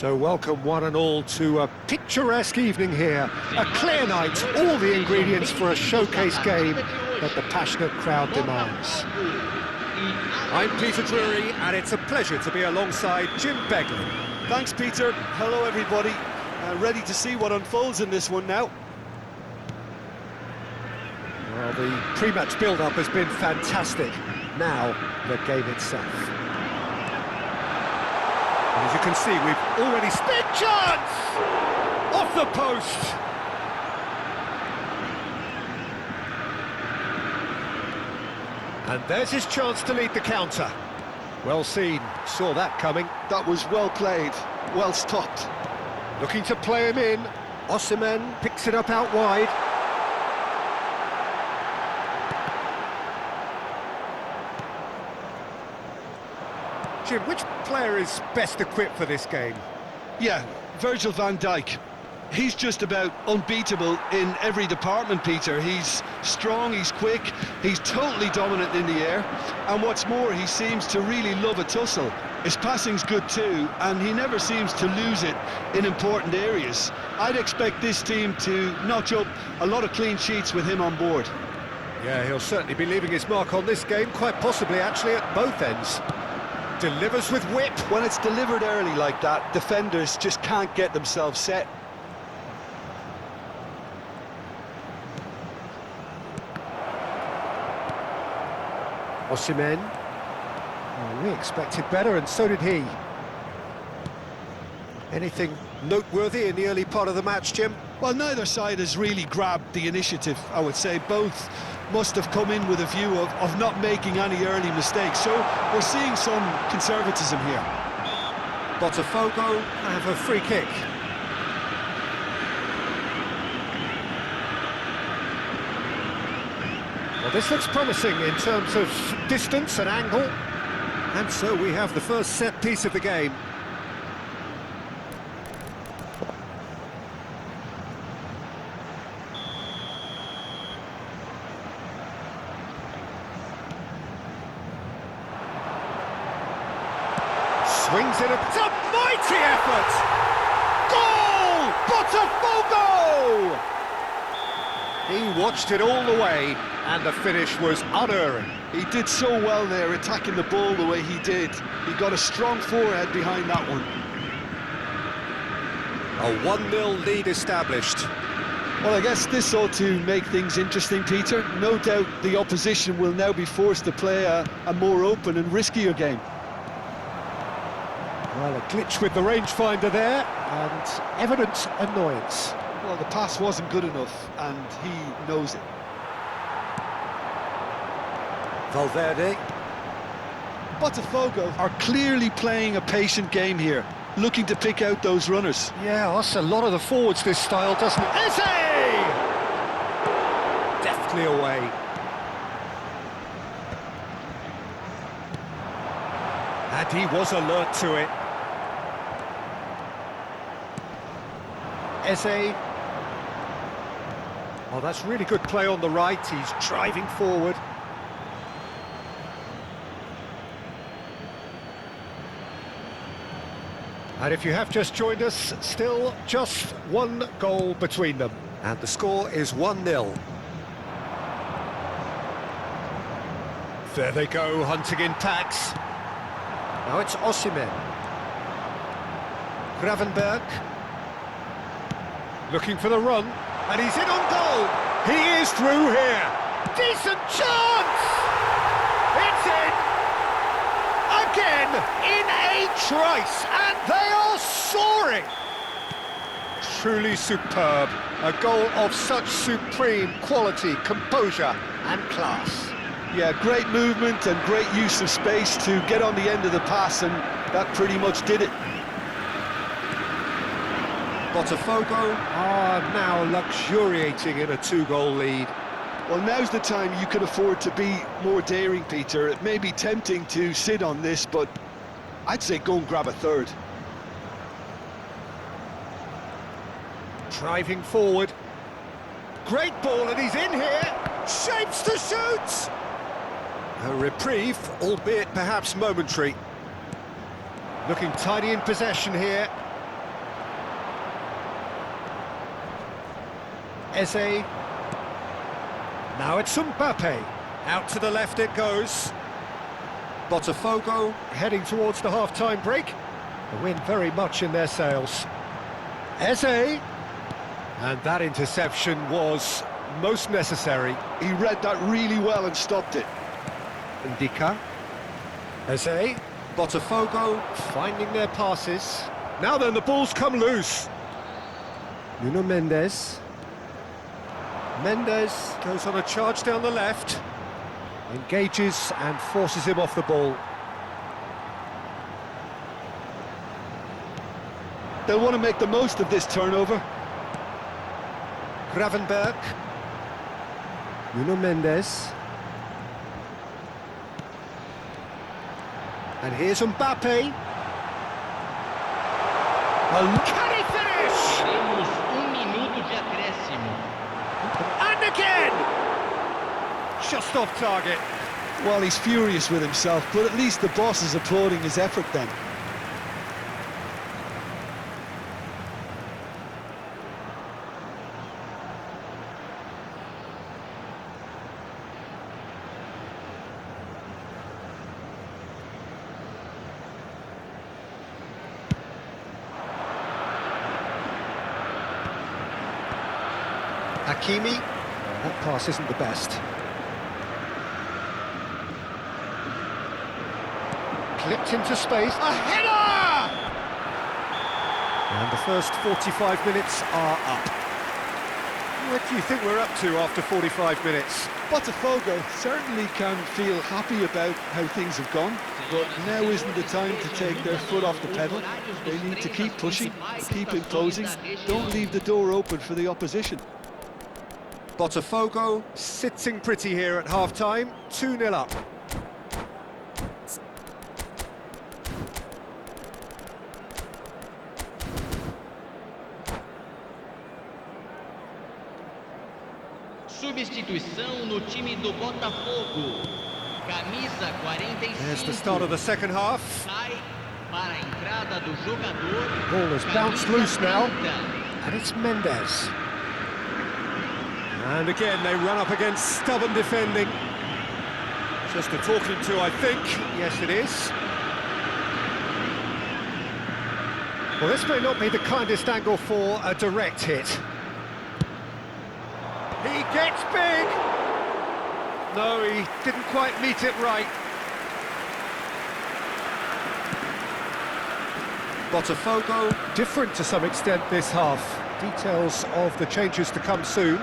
So welcome one and all to a picturesque evening here. A clear night, all the ingredients for a showcase game that the passionate crowd demands. I'm Peter Drury, and it's a pleasure to be alongside Jim Begley. Thanks, Peter. Hello, everybody. Ready to see what unfolds in this one now. Well, the pre-match build-up has been fantastic. Now, the game itself. And as you can see, we've already... Big chance! Off the post! And there's his chance to lead the counter. Well seen, saw that coming. That was well played, well stopped. Looking to play him in. Osimhen picks it up out wide. Jim, which player is best equipped for this game? Yeah, Virgil van Dijk. He's just about unbeatable in every department, Peter. He's strong, he's quick, he's totally dominant in the air. And what's more, he seems to really love a tussle. His passing's good too, and he never seems to lose it in important areas. I'd expect this team to notch up a lot of clean sheets with him on board. Yeah, he'll certainly be leaving his mark on this game, quite possibly actually at both ends. Delivers with whip. When it's delivered early like that, defenders just can't get themselves set. Osimhen. Oh, we expected better, and so did he. Anything noteworthy in the early part of the match, Jim? Well, neither side has really grabbed the initiative, I would say. Both must have come in with a view of not making any early mistakes. So we're seeing some conservatism here. Potw have a free kick. Well, this looks promising in terms of distance and angle. And so we have the first set piece of the game. Swings it up. It's a mighty effort! Goal! Potw! He watched it all the way, and the finish was unerring. He did so well there, attacking the ball the way he did. He got a strong forehead behind that one. A 1-0 lead established. Well, I guess this ought to make things interesting, Peter. No doubt the opposition will now be forced to play a more open and riskier game. Well, a glitch with the rangefinder there, and evident annoyance. Well, the pass wasn't good enough, and he knows it. Valverde. Potw are clearly playing a patient game here, looking to pick out those runners. Yeah, that's a lot of the forwards, this style, doesn't it? Eze! Deftly away. And he was alert to it. Eze. Oh, that's really good play on the right. He's driving forward. And if you have just joined us, still just one goal between them. And the score is 1-0. There they go, hunting in packs. Now it's Osimhen. Gravenberg. Looking for the run, and he's in on goal. He is through here. Decent chance! It's in! Again, in a trice, and they are soaring! Truly superb. A goal of such supreme quality, composure and class. Yeah, great movement and great use of space to get on the end of the pass, and that pretty much did it. Potw are now luxuriating in a 2-goal lead. Well, now's the time you can afford to be more daring, Peter. It may be tempting to sit on this, but I'd say go and grab a third. Driving forward. Great ball, and he's in here. Shapes to shoot! A reprieve, albeit perhaps momentary. Looking tidy in possession here. Eze. Now it's Mbappe. Out to the left it goes. Potw heading towards the half-time break. The wind very much in their sails. Eze. And that interception was most necessary. He read that really well and stopped it. Ndika. Eze. Potw finding their passes. Now then, the ball's come loose. Nuno Mendes. Mendes goes on a charge down the left. Engages and forces him off the ball. They'll want to make the most of this turnover. Gravenberg. Nuno Mendes. And here's Mbappe. Can he finish? Temos minuto de acréscimo. And again! Just off target. Well, he's furious with himself, but at least the boss is applauding his effort then. Hakimi. That pass isn't the best. Clipped into space. A header! And the first 45 minutes are up. What do you think we're up to after 45 minutes? Potw certainly can feel happy about how things have gone, but now isn't the time to take their foot off the pedal. They need to keep pushing, keep imposing, don't leave the door open for the opposition. Potw sitting pretty here at half-time, 2-0 up. Substituição no time do Botafogo. Camisa 45. There's the start of the second half. Sai para a entrada do jogador. Ball has bounced loose now, 30. and it's Mendes. And again, they run up against stubborn defending. Just a talking to, I think. Yes, it is. Well, this may not be the kindest angle for a direct hit. He gets big! No, he didn't quite meet it right. Potw different to some extent this half. Details of the changes to come soon.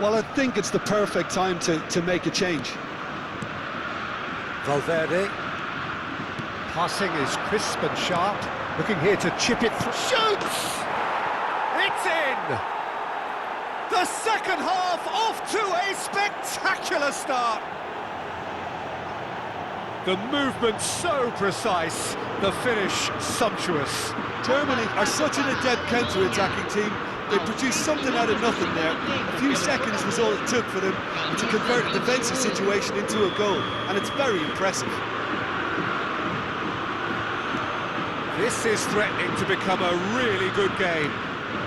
Well, I think it's the perfect time to make a change. Valverde. Passing is crisp and sharp. Looking here to chip it through. Shoots! It's in! The second half off to a spectacular start. The movement so precise, the finish sumptuous. Germany are such an adept counter-attacking team. They produced something out of nothing there. A few seconds was all it took for them to convert a defensive situation into a goal, and it's very impressive. This is threatening to become a really good game.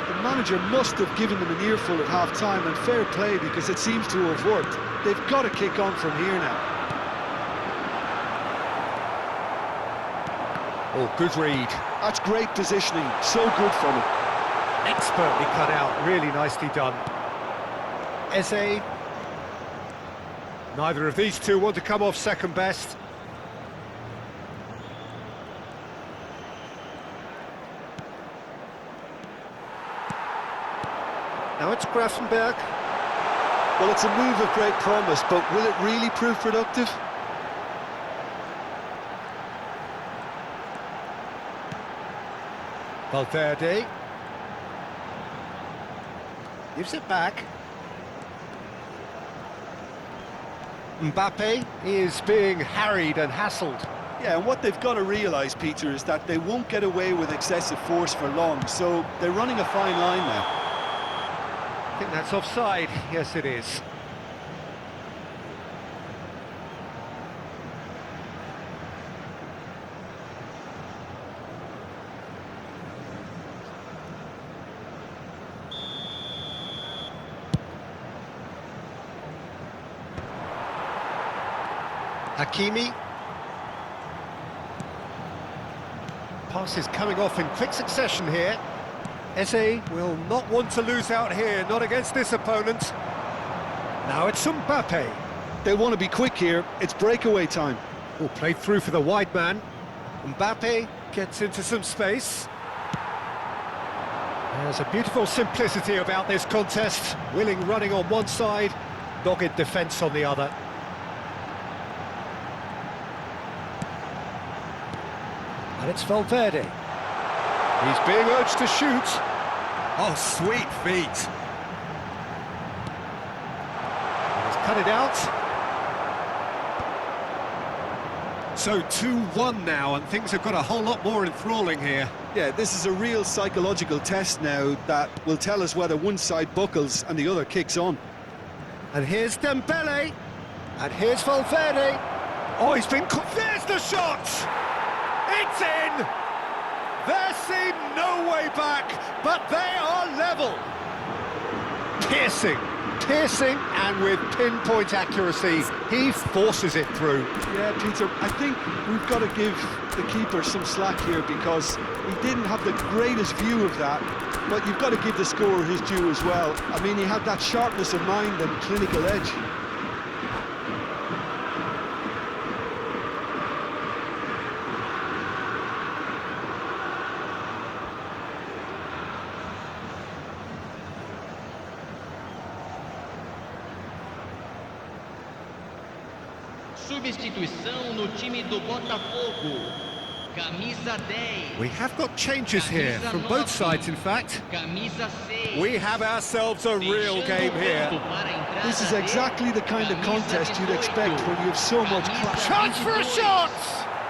The manager must have given them an earful at half-time, and fair play because it seems to have worked. They've got to kick on from here now. Oh, good read. That's great positioning, so good from him. Expertly cut out, really nicely done. Eze. Neither of these two want to come off second best. Now it's Grafenberg. Well, it's a move of great promise, but will it really prove productive? Valverde. Gives it back. Mbappe is being harried and hassled. Yeah, and what they've got to realise, Peter, is that they won't get away with excessive force for long, so they're running a fine line now. I think that's offside. Yes, it is. Hakimi. Pass is coming off in quick succession here. Eze will not want to lose out here, not against this opponent. Now it's Mbappe. They want to be quick here, it's breakaway time. Oh, played through for the wide man. Mbappe gets into some space. There's a beautiful simplicity about this contest. Willing running on one side, dogged defence on the other. And it's Valverde. He's being urged to shoot. Oh, sweet feet. He's cut it out. So 2-1 now, and things have got a whole lot more enthralling here. Yeah, this is a real psychological test now that will tell us whether one side buckles and the other kicks on. And here's Dembele. And here's Valverde. Oh, he's been... There's the shot! It's in! There seemed no way back, but they are level. Piercing, and with pinpoint accuracy, he forces it through. Yeah, Peter, I think we've got to give the keeper some slack here because he didn't have the greatest view of that, but you've got to give the scorer his due as well. I mean, he had that sharpness of mind and clinical edge. Substituição no time do Botafogo. Camisa 10. We have got changes here, from both sides in fact. Camisa 6. We have ourselves a real game here. This is exactly the kind of contest you'd expect when you have so much class. Chance for a shot!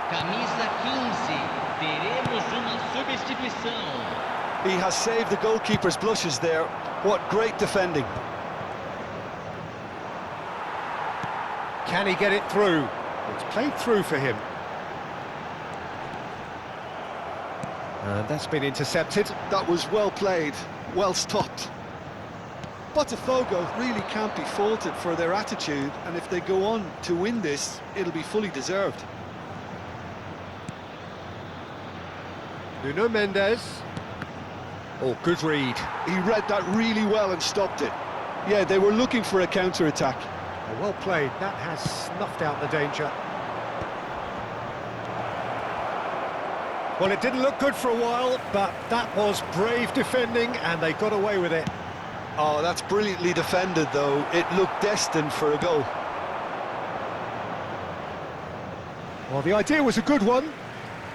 Camisa 15. Teremos uma substituição. He has saved the goalkeeper's blushes there. What great defending. Can he get it through? It's played through for him. And that's been intercepted. That was well played, well stopped. Botafogo really can't be faulted for their attitude, and if they go on to win this, it'll be fully deserved. Nuno Mendes. Oh, good read. He read that really well and stopped it. Yeah, they were looking for a counter-attack. Oh, well played. That has snuffed out the danger. Well, it didn't look good for a while, but that was brave defending, and they got away with it. Oh, that's brilliantly defended, though. It looked destined for a goal. Well, the idea was a good one.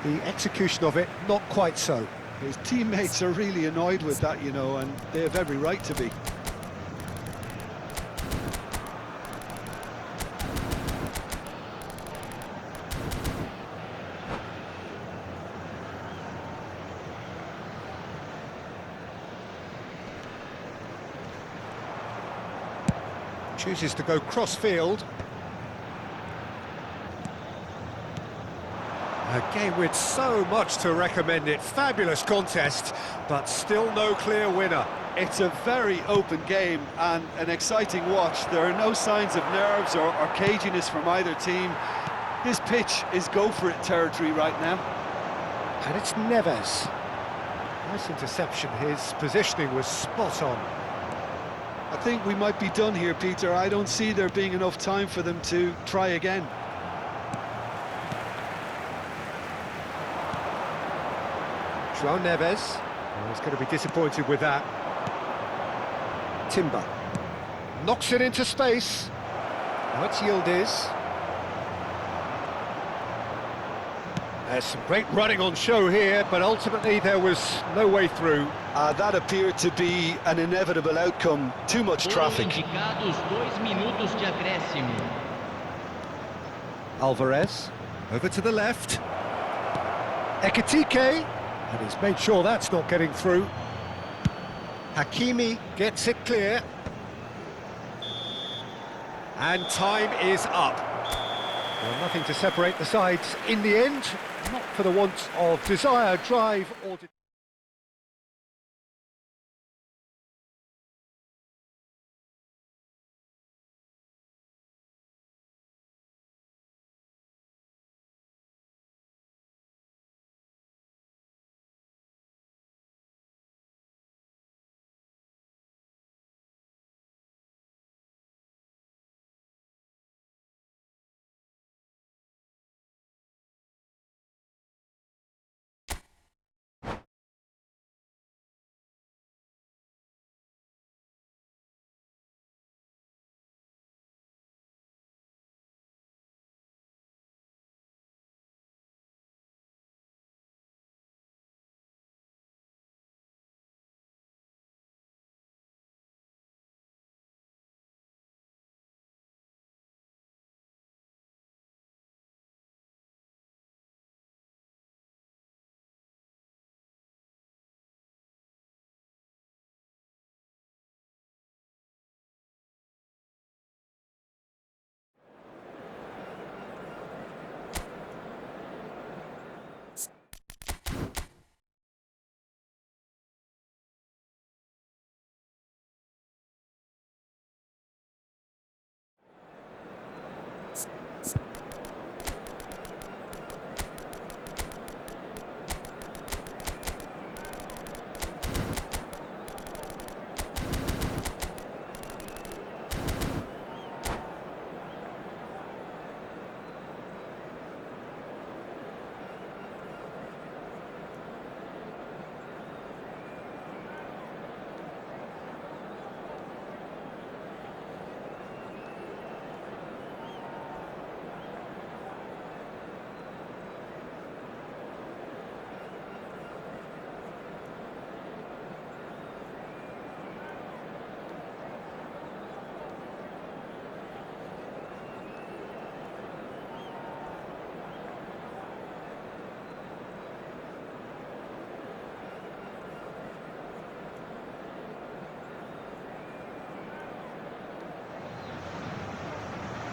The execution of it, not quite so. His teammates are really annoyed with that, you know, and they have every right to be. Chooses to go cross-field. A game with so much to recommend it. Fabulous contest, but still no clear winner. It's a very open game and an exciting watch. There are no signs of nerves or caginess from either team. This pitch is go-for-it territory right now. And it's Neves. Nice interception, his positioning was spot on. I think we might be done here, Peter. I don't see there being enough time for them to try again. João Neves, he's going to be disappointed with that. Timber knocks it into space. Now it's Yildiz. There's some great running on show here, but ultimately there was no way through. That appeared to be an inevitable outcome. Too much traffic. Indicados 2 minutos de acréscimo. Alvarez, over to the left. Ekitike, and he's made sure that's not getting through. Hakimi gets it clear. And time is up. Well, nothing to separate the sides in the end, not for the want of desire, drive or...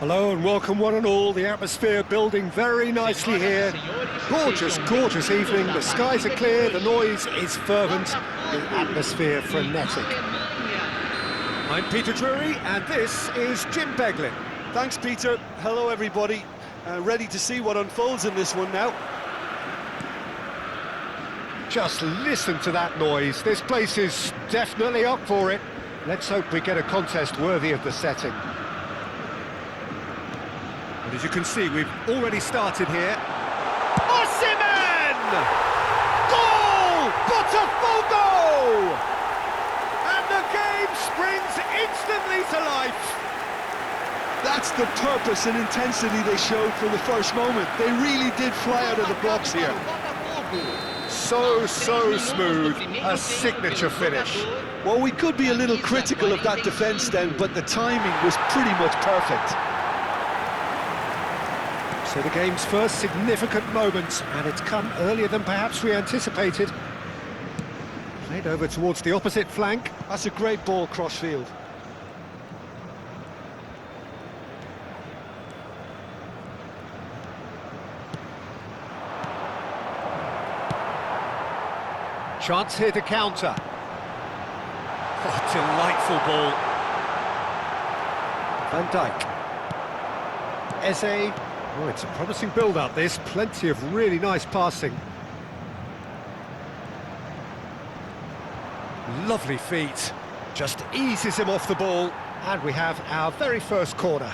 Hello and welcome one and all, the atmosphere building very nicely here. Gorgeous, gorgeous evening, the skies are clear, the noise is fervent, the atmosphere frenetic. I'm Peter Drury and this is Jim Beglin. Thanks, Peter. Hello, everybody. Ready to see what unfolds in this one now. Just listen to that noise, this place is definitely up for it. Let's hope we get a contest worthy of the setting. And as you can see, we've already started here. Osimhen! Goal! Potw! And the game springs instantly to life. That's the purpose and intensity they showed from the first moment. They really did fly out of the blocks here. So smooth, a signature finish. Well, we could be a little critical of that defence then, but the timing was pretty much perfect. So the game's first significant moment, and it's come earlier than perhaps we anticipated. Played over towards the opposite flank. That's a great ball cross-field. Chance here to counter. Oh, delightful ball. Van Dijk. Eze. Oh, it's a promising build-up, this. Plenty of really nice passing. Lovely feet. Just eases him off the ball. And we have our very first corner.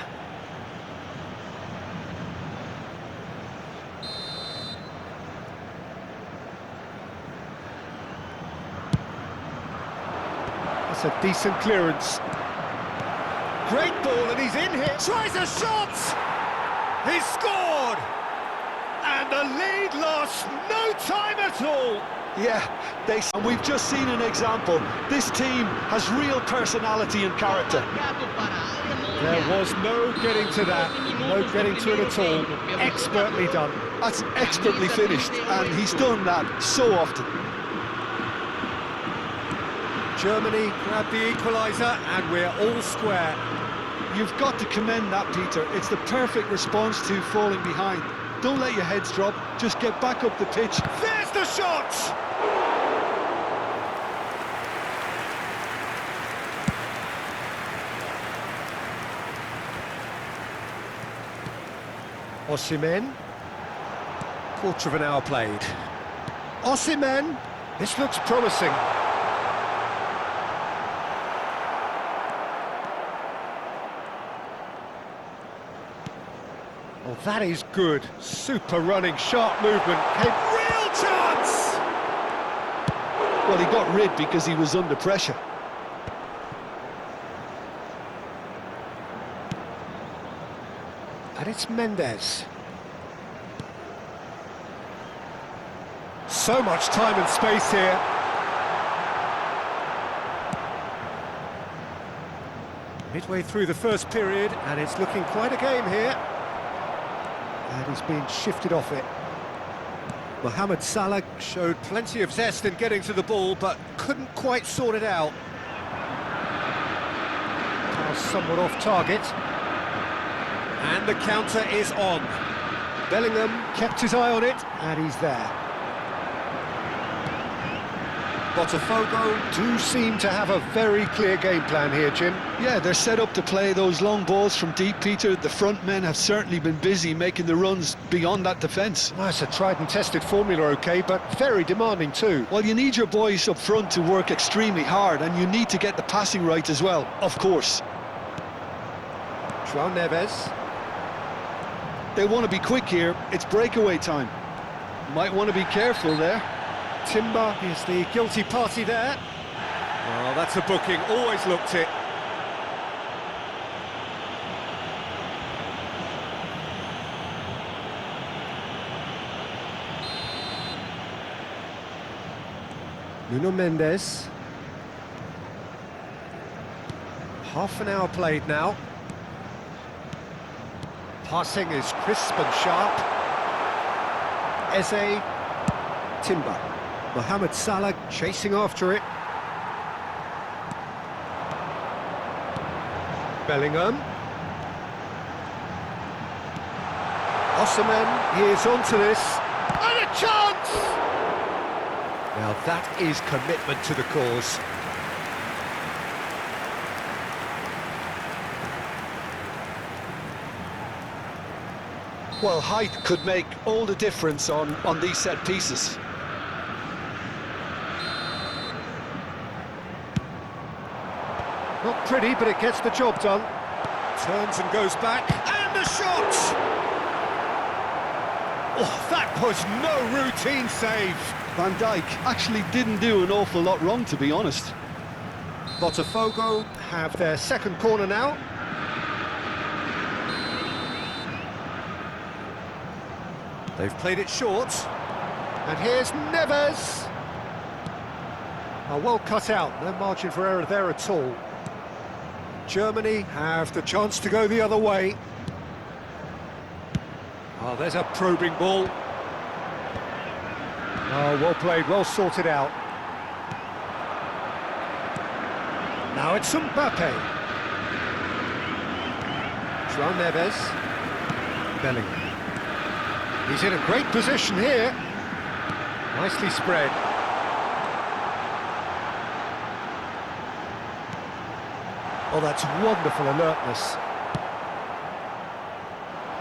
That's a decent clearance. Great ball, and he's in here. Tries a shot! He's scored! And the lead lost no time at all. Yeah, and we've just seen an example. This team has real personality and character. There was no getting to that, no getting to it at all. Expertly done. That's expertly finished, and he's done that so often. Germany grab the equaliser, and we're all square. You've got to commend that, Peter. It's the perfect response to falling behind. Don't let your heads drop, just get back up the pitch. There's the shot! Osimhen. Quarter of an hour played. Osimhen! This looks promising. Oh, that is good. Super running, sharp movement. Came real chance! Well, he got rid because he was under pressure. And it's Mendes. So much time and space here. Midway through the first period, and it's looking quite a game here. And he's been shifted off it. Mohamed Salah showed plenty of zest in getting to the ball, but couldn't quite sort it out. Pass somewhat off target. And the counter is on. Bellingham kept his eye on it, and he's there. Potw do seem to have a very clear game plan here, Jim. Yeah, they're set up to play those long balls from deep, Peter. The front men have certainly been busy making the runs beyond that defence. Well, it's a tried and tested formula, OK, but very demanding too. Well, you need your boys up front to work extremely hard, and you need to get the passing right as well, of course. João Neves. They want to be quick here. It's breakaway time. Might want to be careful there. Timber is the guilty party there. Oh, that's a booking, always looked it. Nuno Mendes. Half an hour played now. Passing is crisp and sharp. Eze. Timber. Mohamed Salah chasing after it. Bellingham. Osimhen, he is onto this. And a chance! Now that is commitment to the cause. Well, height could make all the difference on these set pieces. Not pretty, but it gets the job done. Turns and goes back, and the shot! Oh, that was no routine save. Van Dijk actually didn't do an awful lot wrong, to be honest. Potw have their second corner now. They've played it short. And here's Neves. Oh, well cut out, no margin for error there at all. Germany have the chance to go the other way. Oh, there's a probing ball. Oh, well played, well sorted out. Now it's Mbappe. João Neves. Bellingham. He's in a great position here. Nicely spread. Oh, that's wonderful alertness.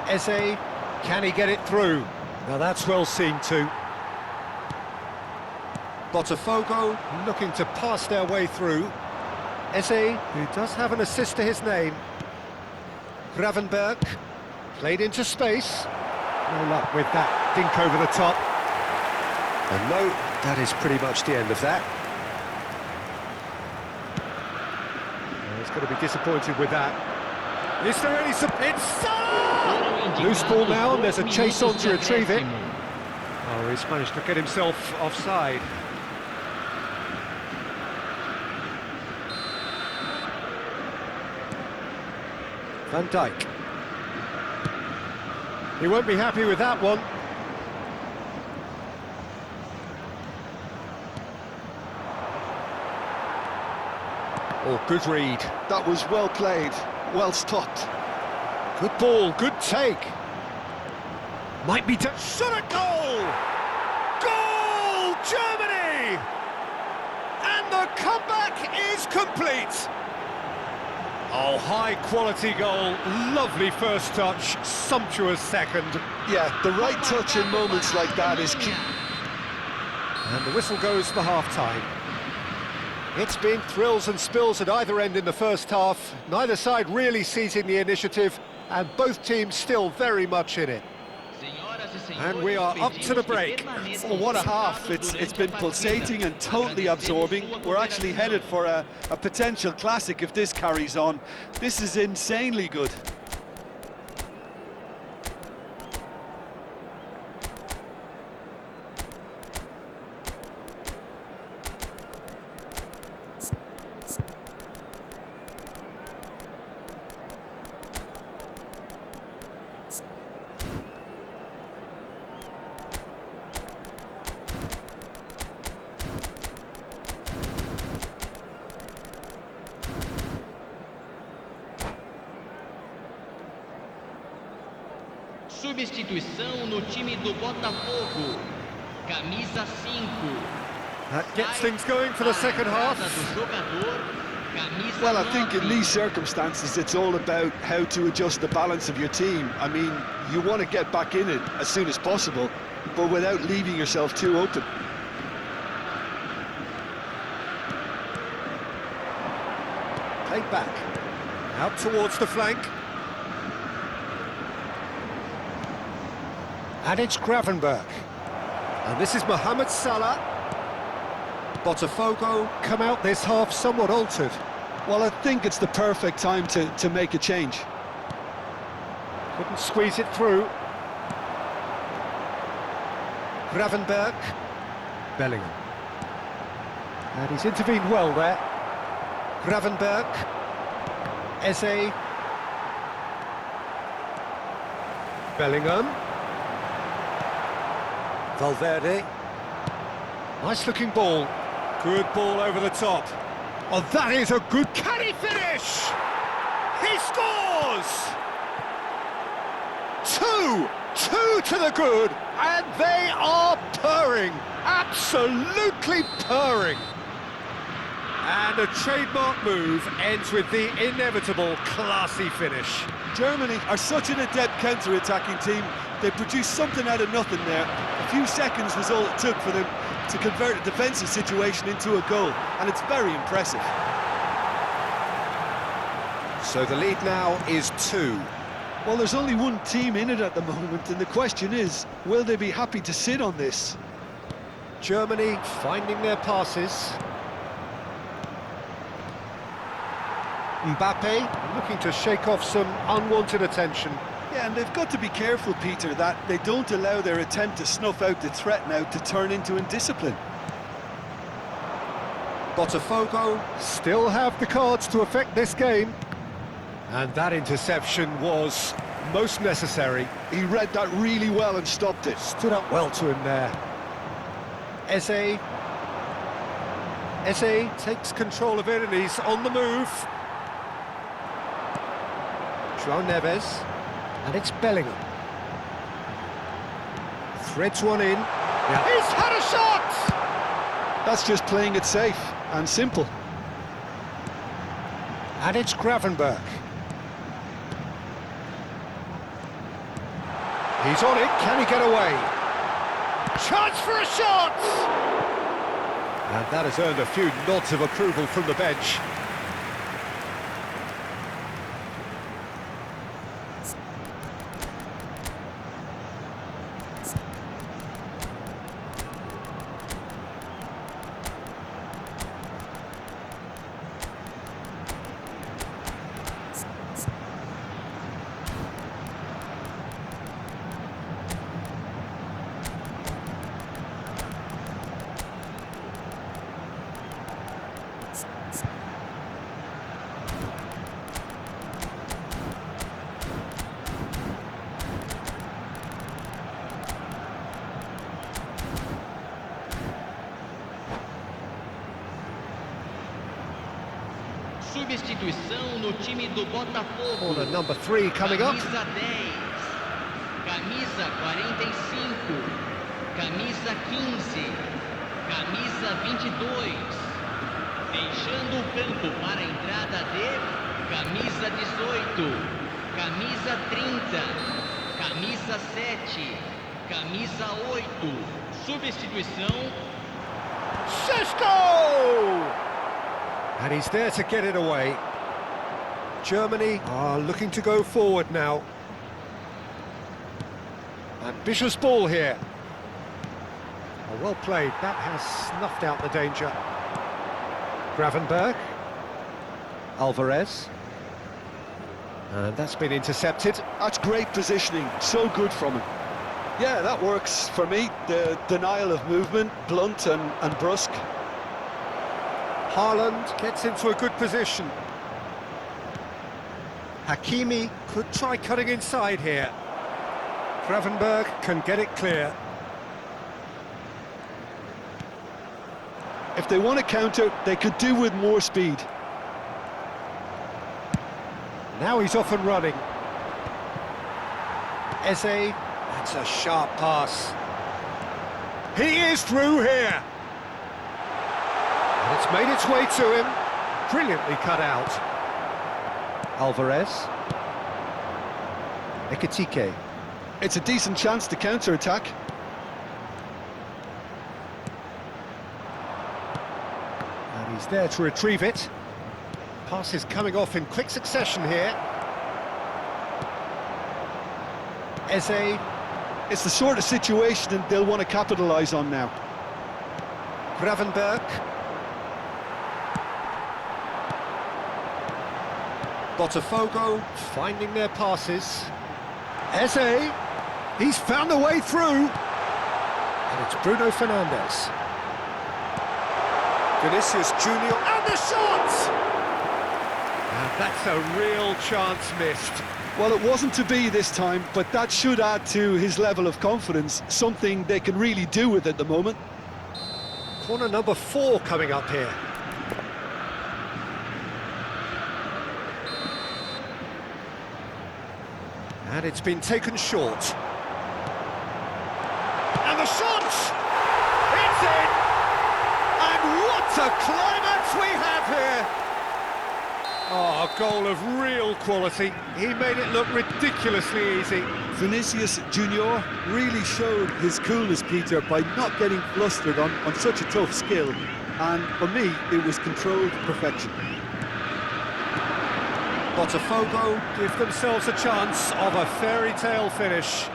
Eze, can he get it through? Now that's well seen too. Potw looking to pass their way through. Eze, who does have an assist to his name. Gravenberg, played into space. No luck with that dink over the top. And no, that is pretty much the end of that. He's going to be disappointed with that. Is there any... It's Salah! Loose ball now, and there's a chase on to retrieve it. Oh, he's managed to get himself offside. Van Dijk. He won't be happy with that one. Oh, good read. That was well played, well stopped. Good ball, good take. Might be shot at goal! Goal, Germany! And the comeback is complete. Oh, high-quality goal, lovely first touch, sumptuous second. Yeah, the right touch in moments like that is key. And the whistle goes for half-time. It's been thrills and spills at either end in the first half, neither side really seizing the initiative, and both teams still very much in it. And we are up to the break. Oh, what a half. It's been pulsating and totally absorbing. We're actually headed for a potential classic if this carries on. This is insanely good. Substituição no time do Botafogo. Camisa 5. That gets things going for the second half. Well, I think in these circumstances it's all about how to adjust the balance of your team. I mean, you want to get back in it as soon as possible, but without leaving yourself too open. Played back. Out towards the flank. And it's Gravenberg. And this is Mohamed Salah. Potw come out this half somewhat altered. Well, I think it's the perfect time to make a change. Couldn't squeeze it through. Gravenberg. Bellingham. And he's intervened well there. Gravenberg. Eze. Bellingham. Valverde. Nice looking ball. Good ball over the top. Oh, that is a good... Can he finish? He scores! Two to the good, and they are purring. Absolutely purring. And a trademark move ends with the inevitable classy finish. Germany are such an adept counter-attacking team. They produced something out of nothing there. A few seconds was all it took for them to convert a defensive situation into a goal, and it's very impressive. So the lead now is 2. Well, there's only one team in it at the moment, and the question is, will they be happy to sit on this? Germany finding their passes. Mbappe looking to shake off some unwanted attention. Yeah, and they've got to be careful, Peter, that they don't allow their attempt to snuff out the threat now to turn into indiscipline. Potw still have the cards to affect this game. And that interception was most necessary. He read that really well and stopped it. Stood up well to him there. Eze takes control of it and he's on the move. João Neves. And it's Bellingham. Threads one in. Yeah. He's had a shot! That's just playing it safe and simple. And it's Gravenberg. He's on it, can he get away? Chance for a shot! And that has earned a few nods of approval from the bench. Substituição no time do Botafogo. Corner number 3 coming up. Camisa 10. Camisa 45. Camisa 15. Camisa 22. Deixando o campo para a entrada de camisa 18. Camisa 30. Camisa 7. Camisa 8. Substituição. Sesko! And he's there to get it away. Germany are looking to go forward now. Ambitious ball here. Oh, well played. That has snuffed out the danger. Gravenberg. Alvarez. And that's been intercepted. That's great positioning, so good from him. Yeah, that works for me. The denial of movement, blunt and brusque. Haaland gets into a good position. Hakimi could try cutting inside here. Gravenberg can get it clear. If they want to counter, they could do with more speed. Now he's off and running. Eze, that's a sharp pass. He is through here. And it's made its way to him. Brilliantly cut out. Alvarez. Ekitike. It's a decent chance to counter-attack. And he's there to retrieve it. Passes coming off in quick succession here. Eze. It's the sort of situation that they'll want to capitalise on now. Gravenberg. Botafogo finding their passes. Eze. He's found a way through. And it's Bruno Fernandes. Vinicius Junior, and the shot! And that's a real chance missed. Well, it wasn't to be this time, but that should add to his level of confidence, something they can really do with at the moment. Corner number 4 coming up here. And it's been taken short. And the shot! It's in! And what a climax we have here! Oh, a goal of real quality. He made it look ridiculously easy. Vinicius Junior really showed his coolness, Peter, by not getting flustered on such a tough skill. And for me, it was controlled perfection. Botafogo give themselves a chance of a fairy tale finish.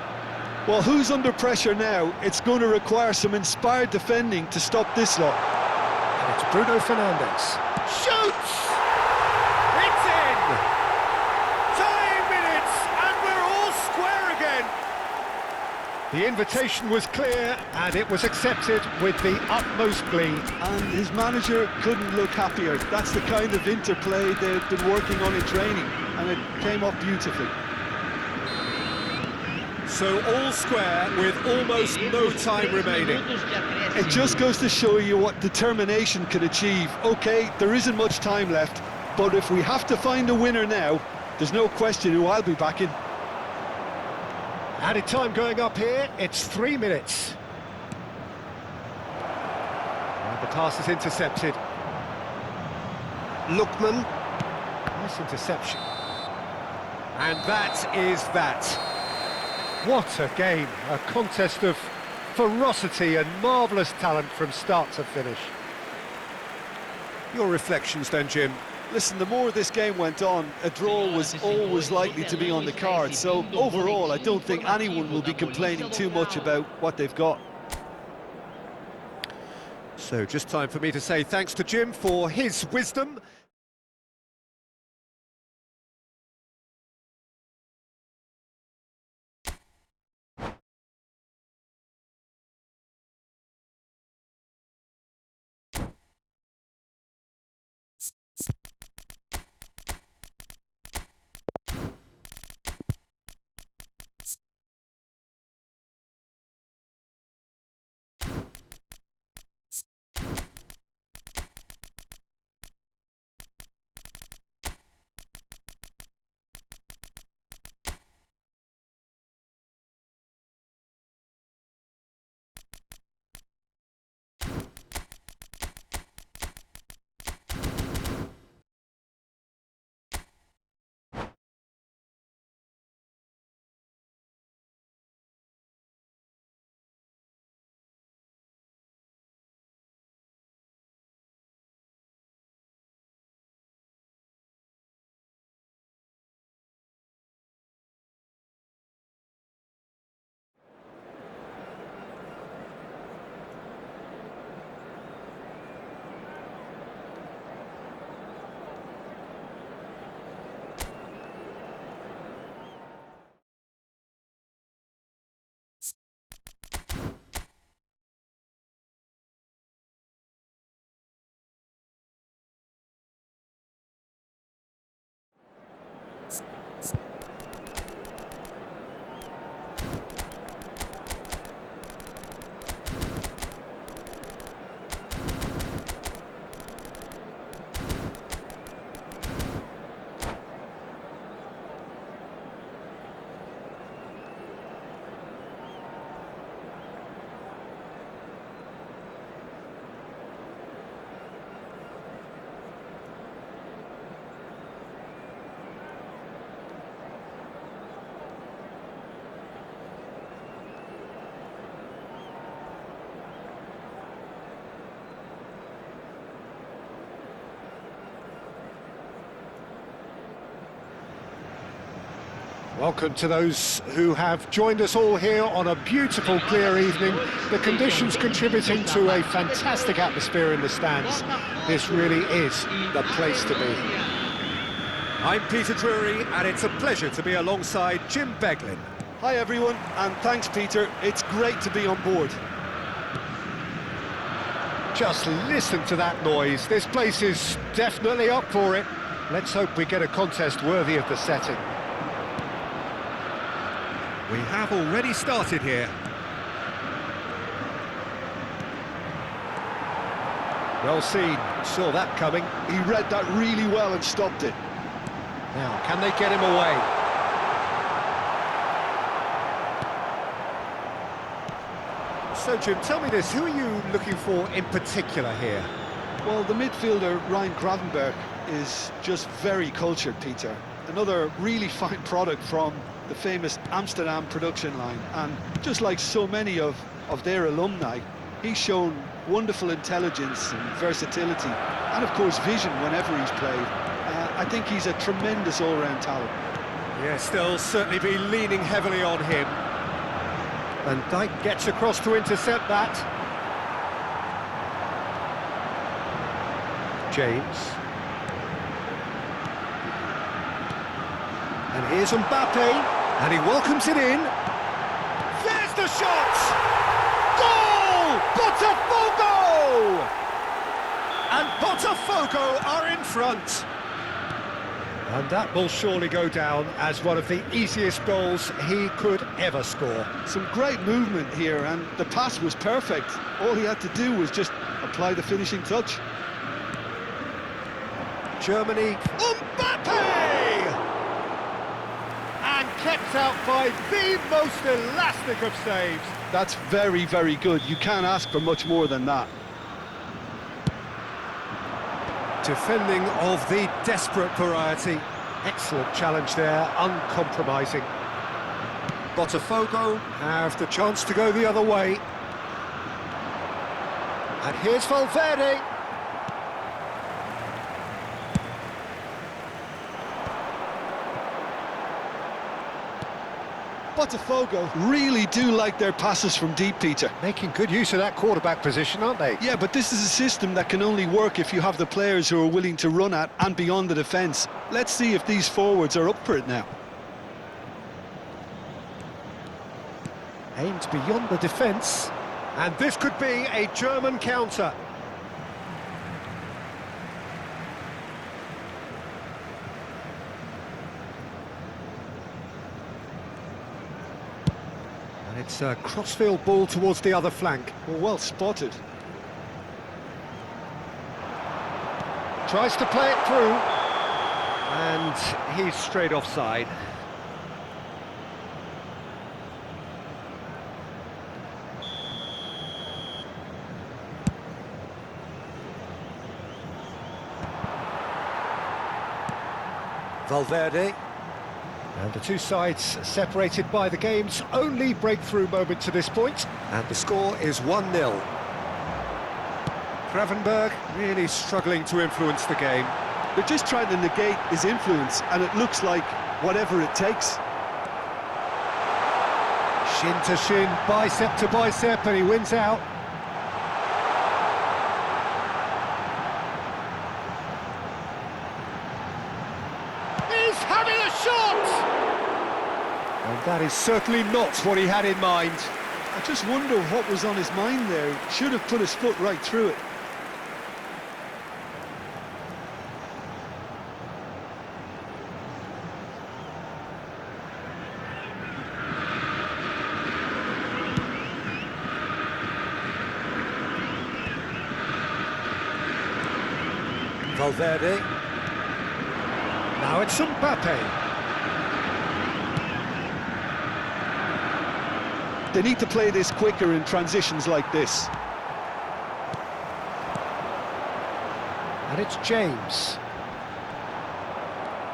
Well, who's under pressure now? It's going to require some inspired defending to stop this lot. And it's Bruno Fernandes. Shoots! It's in! Tying minutes, and we're all square again. The invitation was clear, and it was accepted with the utmost glee. And his manager couldn't look happier. That's the kind of interplay they've been working on in training, and it came off beautifully. So all square with almost no time remaining. It just goes to show you what determination can achieve. Okay, there isn't much time left, but if we have to find a winner now, there's no question who I'll be backing. Added time going up here, it's 3 minutes. And the pass is intercepted. Lookman. Nice interception. And that is that. What a game, a contest of ferocity and marvellous talent from start to finish. Your reflections then, Jim? Listen, the more this game went on, a draw was always likely to be on the card. So overall, I don't think anyone will be complaining too much about what they've got. So just time for me to say thanks to Jim for his wisdom. Welcome to those who have joined us all here on a beautiful, clear evening. The conditions contributing to a fantastic atmosphere in the stands. This really is the place to be. I'm Peter Drury, and it's a pleasure to be alongside Jim Beglin. Hi everyone, and thanks Peter, it's great to be on board. Just listen to that noise. This place is definitely up for it. Let's hope we get a contest worthy of the setting. We have already started here. Well seen, saw that coming. He read that really well and stopped it. Now, can they get him away? So, Jim, tell me this, who are you looking for in particular here? Well, the midfielder, Ryan Gravenberch, is just very cultured, Peter. Another really fine product from the famous Amsterdam production line, and just like so many of their alumni, he's shown wonderful intelligence and versatility, and of course vision whenever he's played. I think he's a tremendous all-round talent. Yes, they'll certainly be leaning heavily on him. And Dijk gets across to intercept that. James. And here's Mbappe, and he welcomes it in. There's the shot! Goal! Potw! And Potw are in front. And that will surely go down as one of the easiest goals he could ever score. Some great movement here, and the pass was perfect. All he had to do was just apply the finishing touch. Germany, Mbappe! And kept out by the most elastic of saves. That's very, very good. You can't ask for much more than that. Defending of the desperate variety. Excellent challenge there, uncompromising. Potw have the chance to go the other way. And here's Valverde. Botafogo really do like their passes from deep, Peter. Making good use of that quarterback position, aren't they? Yeah, but this is a system that can only work if you have the players who are willing to run at and beyond the defence. Let's see if these forwards are up for it now. Aimed beyond the defence. And this could be a German counter. And it's a crossfield ball towards the other flank. Well spotted. Tries to play it through. And he's straight offside. Valverde. And the two sides separated by the game's only breakthrough moment to this point. And the score is 1-0. Gravenberg really struggling to influence the game. They're just trying to negate his influence, and it looks like whatever it takes. Shin to shin, bicep to bicep, and he wins out. He's having a shot! And that is certainly not what he had in mind. I just wonder what was on his mind there. Should have put his foot right through it. Valverde. Now it's Mbappe. They need to play this quicker in transitions like this. And it's James.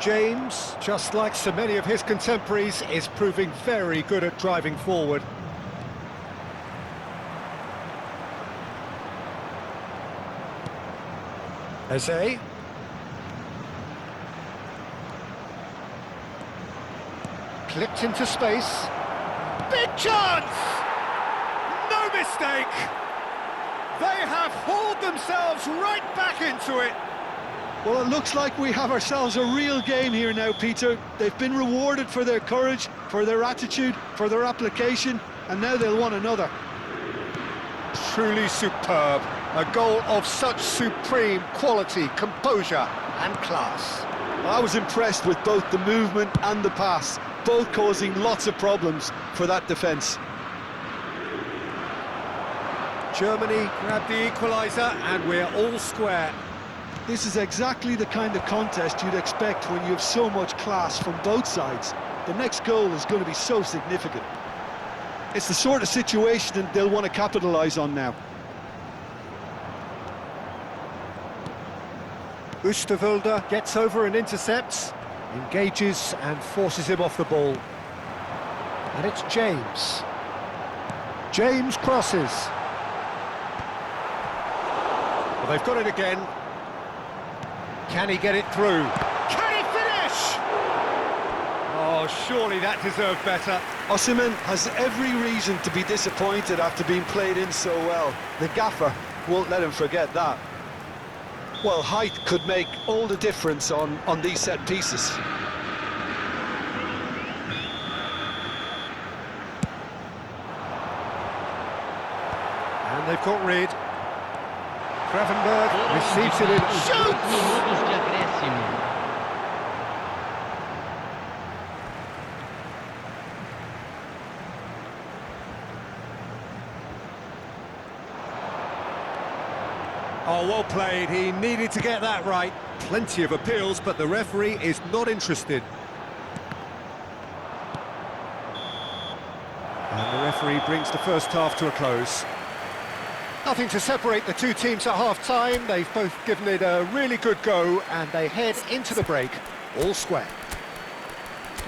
James, just like so many of his contemporaries, is proving very good at driving forward. Eze. Clipped into space. Big chance! No mistake! They have hauled themselves right back into it. Well, it looks like we have ourselves a real game here now, Peter. They've been rewarded for their courage, for their attitude, for their application, and now they'll want another. Truly superb. A goal of such supreme quality, composure and class. I was impressed with both the movement and the pass, both causing lots of problems for that defence. Germany grabbed the equaliser and we're all square. This is exactly the kind of contest you'd expect when you have so much class from both sides. The next goal is going to be so significant. It's the sort of situation that they'll want to capitalise on now. Oosterwolde gets over and intercepts, engages and forces him off the ball. And it's James. James crosses. Well, they've got it again. Can he get it through? Can he finish? Oh, surely that deserved better. Osimhen has every reason to be disappointed after being played in so well. The gaffer won't let him forget that. Well, height could make all the difference on these set pieces. And they've got rid. Gravenberg receives it in. Shoots! Minutos de acréscimo. Oh, well played. He needed to get that right. Plenty of appeals, but the referee is not interested. And the referee brings the first half to a close. Nothing to separate the two teams at half-time. They've both given it a really good go, and they head into the break, all square.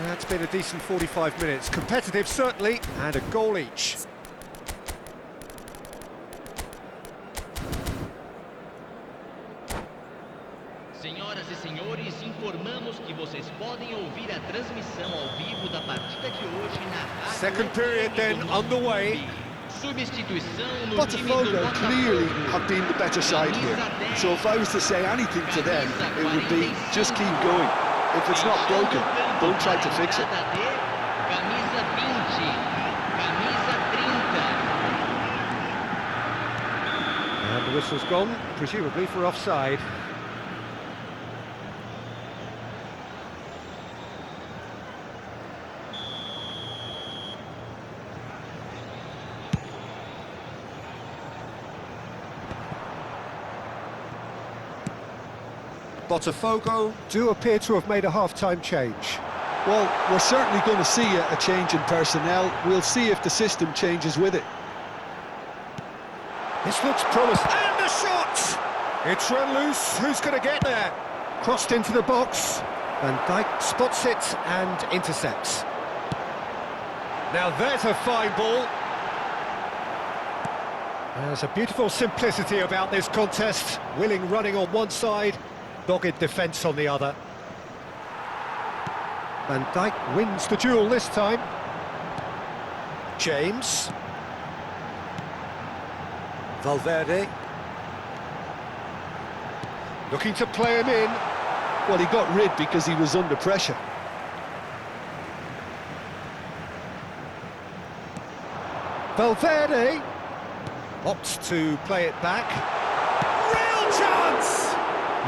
That's been a decent 45 minutes. Competitive, certainly, and a goal each. Senhoras e senhores, informamos que vocês podem ouvir a transmissão ao vivo da partida de hoje na rádio. Second period then underway. Substituição no time Potw do clearly Botafogo. have been the better side here. So if I was to say anything to them, it would be just keep going. If it's not broken, don't try to fix it. Camisa 20, camisa 30. And the whistle's gone, presumably for offside. Botafogo do appear to have made a half-time change. Well, we're certainly going to see a change in personnel. We'll see if the system changes with it. This looks promising. And the shot! It's run loose. Who's going to get there? Crossed into the box. Van Dijk spots it and intercepts. Now there's a fine ball. There's a beautiful simplicity about this contest. Willing running on one side, dogged defence on the other. Van Dijk wins the duel this time. James. Valverde. Looking to play him in. Well, he got rid because he was under pressure. Valverde opts to play it back. Real chance!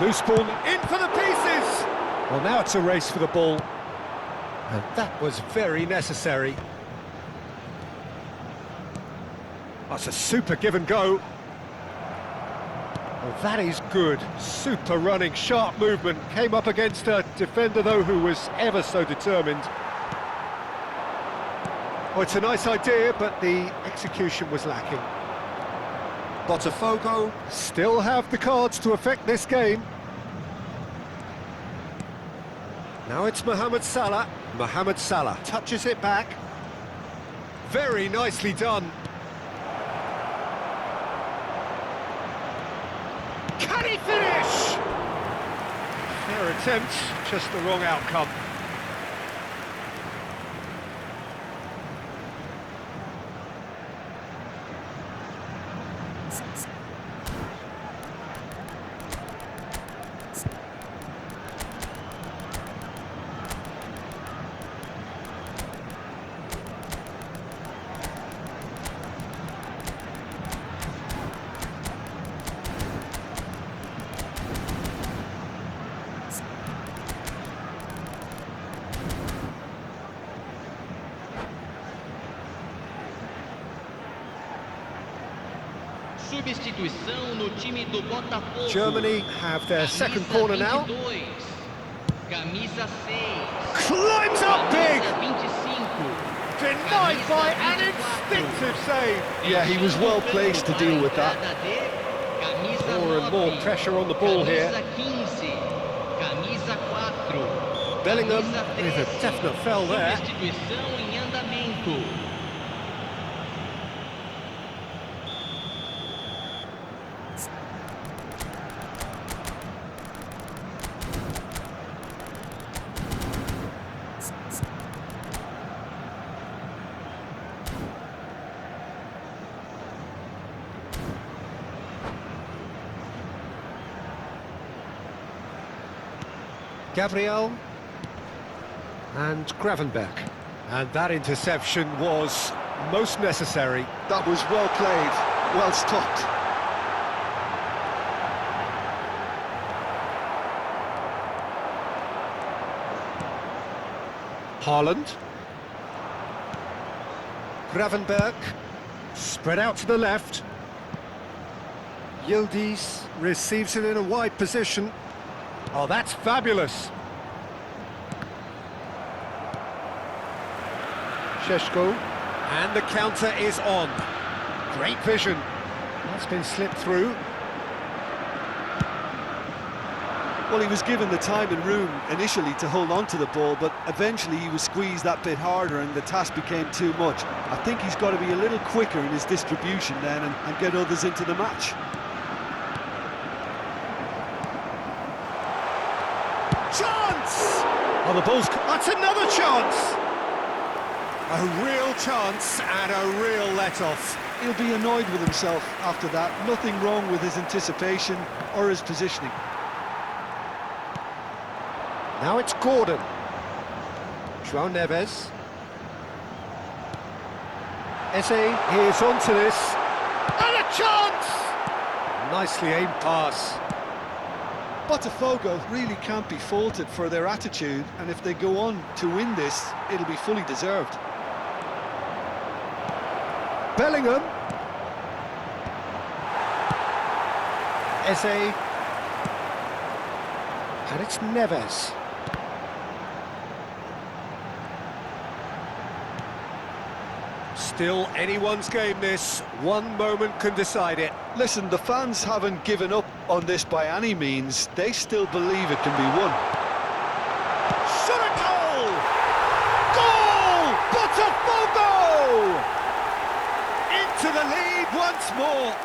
Loose ball in for the pieces. Well, now it's a race for the ball. And that was very necessary. That's a super give and go. Well, that is good. Super running, sharp movement. Came up against a defender, though, who was ever so determined. Oh, it's a nice idea, but the execution was lacking. Botafogo still have the cards to affect this game. Now it's Mohamed Salah. Mohamed Salah touches it back. Very nicely done. Can he finish? Fair attempt, just the wrong outcome. Substituição no time do Botafogo. Germany have their second corner now. 22, camisa 6. Climbs up big! Camisa 25. Denied by an instinctive save. Yeah, he was well placed to deal with that. More and more pressure on the ball here. Camisa 4. Bellingham with a definite fell there. Substituição em andamento. Gabriel and Gravenberch. And that interception was most necessary. That was well played, well stopped. Haaland. Gravenberch. Spread out to the left. Yildiz receives it in a wide position. Oh, that's fabulous. Šeško, and the counter is on. Great vision. That's been slipped through. Well, he was given the time and room initially to hold on to the ball, but eventually he was squeezed that bit harder and the task became too much. I think he's got to be a little quicker in his distribution then and get others into the match. Chance! Oh, the ball's... That's another chance! A real chance and a real let-off. He'll be annoyed with himself after that. Nothing wrong with his anticipation or his positioning. Now it's Gordon. João Neves. Eze, here's onto this. And a chance! Nicely aimed pass. Potw really can't be faulted for their attitude, and if they go on to win this, it'll be fully deserved. Bellingham. Eze. And it's Neves. Still anyone's game this. One moment can decide it. Listen, the fans haven't given up on this by any means. They still believe it can be won. Shot a goal! Goal! Potw! Into the lead once more.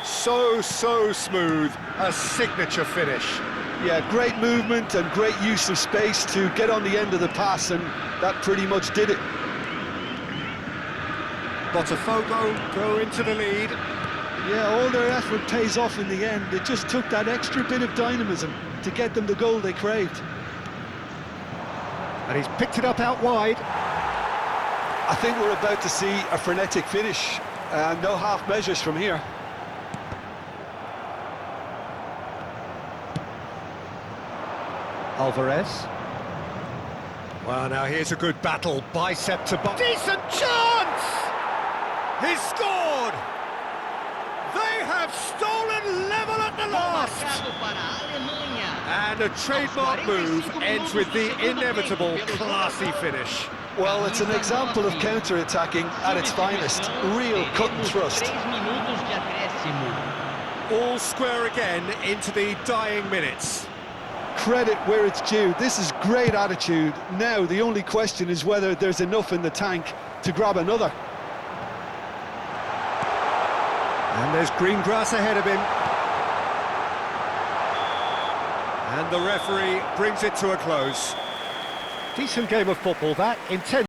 So smooth. A signature finish. Yeah, great movement and great use of space to get on the end of the pass, and that pretty much did it. Potw go into the lead. Yeah, all their effort pays off in the end. It just took that extra bit of dynamism to get them the goal they craved. And he's picked it up out wide. I think we're about to see a frenetic finish. No half measures from here. Alvarez. Well, now here's a good battle. Bicep to bicep. Decent chance! He's scored! They have stolen level at the last! Marcado para a Alemanha. And a trademark move ends with the inevitable classy finish. Well, it's an example of counter-attacking at its finest. Real cut and thrust. 3 minutos de acréscimo. All square again into the dying minutes. Credit where it's due. This is great attitude. Now, the only question is whether there's enough in the tank to grab another. And there's green grass ahead of him. And the referee brings it to a close. Decent game of football, that. Intense.